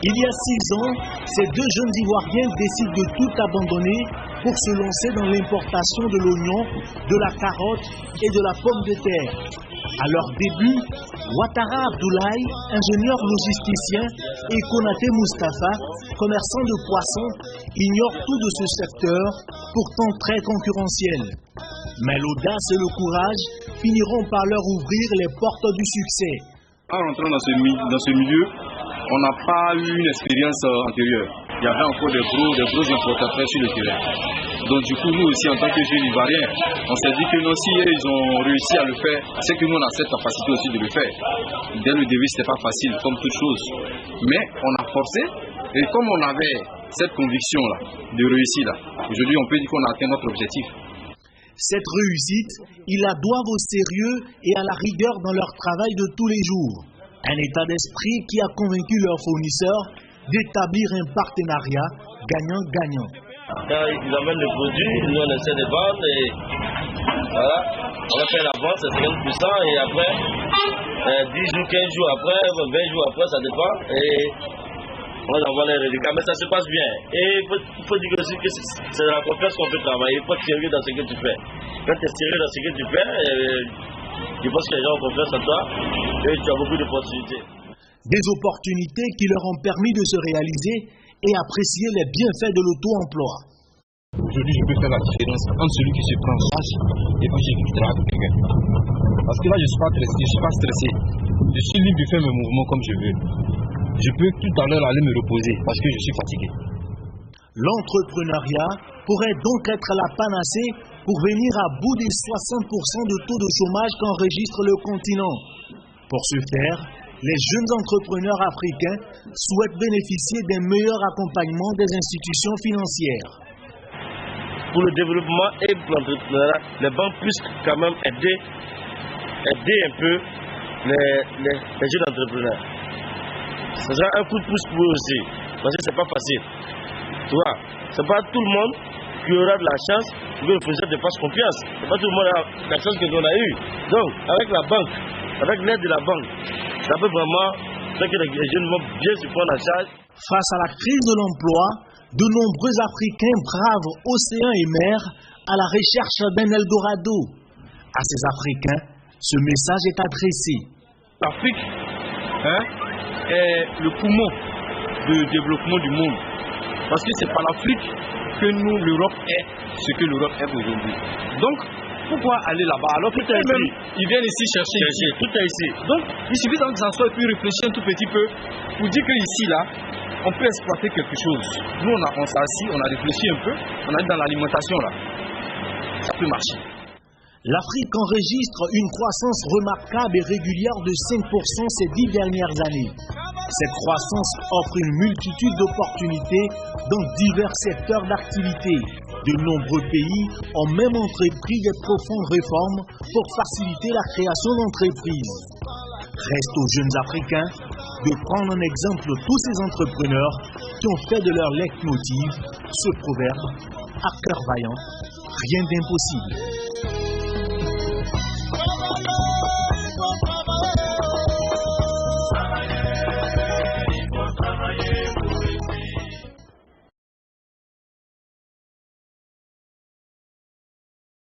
Il y a 6 ans, ces 2 jeunes Ivoiriens décident de tout abandonner pour se lancer dans l'importation de l'oignon, de la carotte et de la pomme de terre. À leur début, Ouattara Abdoulaye, ingénieur logisticien, et Konaté Moustapha, commerçant de poissons, ignorent tout de ce secteur, pourtant très concurrentiel. Mais l'audace et le courage finiront par leur ouvrir les portes du succès. En rentrant dans ce milieu, on n'a pas eu une expérience antérieure. Il y avait encore des gros importateurs sur le terrain. Donc du coup, nous aussi, en tant que jeunes Ivoiriens, on s'est dit que non, si ils ont réussi à le faire, c'est que nous, on a cette capacité aussi de le faire. Dès le début, ce n'était pas facile, comme toute chose. Mais on a forcé, et comme on avait cette conviction-là, de réussir là, aujourd'hui, on peut dire qu'on a atteint notre objectif. Cette réussite, ils la doivent au sérieux et à la rigueur dans leur travail de tous les jours. Un état d'esprit qui a convaincu leurs fournisseurs d'établir un partenariat gagnant-gagnant. Quand ils amènent le produit, nous on essaie de vendre et voilà, on va faire la vente, c'est 50% et après, 10 jours, 15 jours après, 20 jours après, ça dépend et on envoie les résultats, mais ça se passe bien. Et il faut dire aussi que c'est de la confiance qu'on peut travailler, il faut être sérieux dans ce que tu fais. Quand tu es sérieux dans ce que tu fais, je pense que les gens ont confiance en toi et tu as beaucoup d'opportunités. Des opportunités qui leur ont permis de se réaliser et apprécier les bienfaits de l'auto-emploi. Aujourd'hui, je peux faire la différence entre celui qui se prend en charge et puis qui travaille pour quelqu'un. Parce que là, je ne suis pas stressé. Je suis libre de faire mes mouvements comme je veux. Je peux tout à l'heure aller me reposer parce que je suis fatigué. L'entrepreneuriat pourrait donc être la panacée pour venir à bout des 60% de taux de chômage qu'enregistre le continent. Pour ce faire, les jeunes entrepreneurs africains souhaitent bénéficier d'un meilleur accompagnement des institutions financières. Pour le développement et pour l'entrepreneuriat, les banques puissent quand même aider un peu les jeunes entrepreneurs. Ce sera un coup de pouce pour eux aussi, parce que c'est pas facile. Tu vois, c'est pas tout le monde qui aura de la chance pour que le fournisseur te fasse confiance. C'est pas tout le monde qui a la chance que l'on a eue. Donc, avec la banque, avec l'aide de la banque, ça peut vraiment faire que les jeunes vont bien se prendre en charge. Face à la crise de l'emploi, de nombreux Africains bravent océans et mers à la recherche d'un Eldorado. À ces Africains, ce message est adressé. L'Afrique est le poumon de développement du monde. Parce que c'est par l'Afrique que nous, l'Europe est ce que l'Europe est aujourd'hui. Donc, pourquoi aller là-bas alors que eux-mêmes, ils viennent ici chercher tout est ici. Donc, il suffit donc de s'asseoir et puis réfléchir un tout petit peu pour dire qu'ici, là, on peut exploiter quelque chose. Nous, on s'est assis, on a réfléchi un peu, on a dit dans l'alimentation, là, ça peut marcher. L'Afrique enregistre une croissance remarquable et régulière de 5% ces 10 dernières années. Cette croissance offre une multitude d'opportunités dans divers secteurs d'activité. De nombreux pays ont même entrepris de profondes réformes pour faciliter la création d'entreprises. Reste aux jeunes Africains de prendre en exemple tous ces entrepreneurs qui ont fait de leur leitmotiv ce proverbe: à cœur vaillant, rien d'impossible.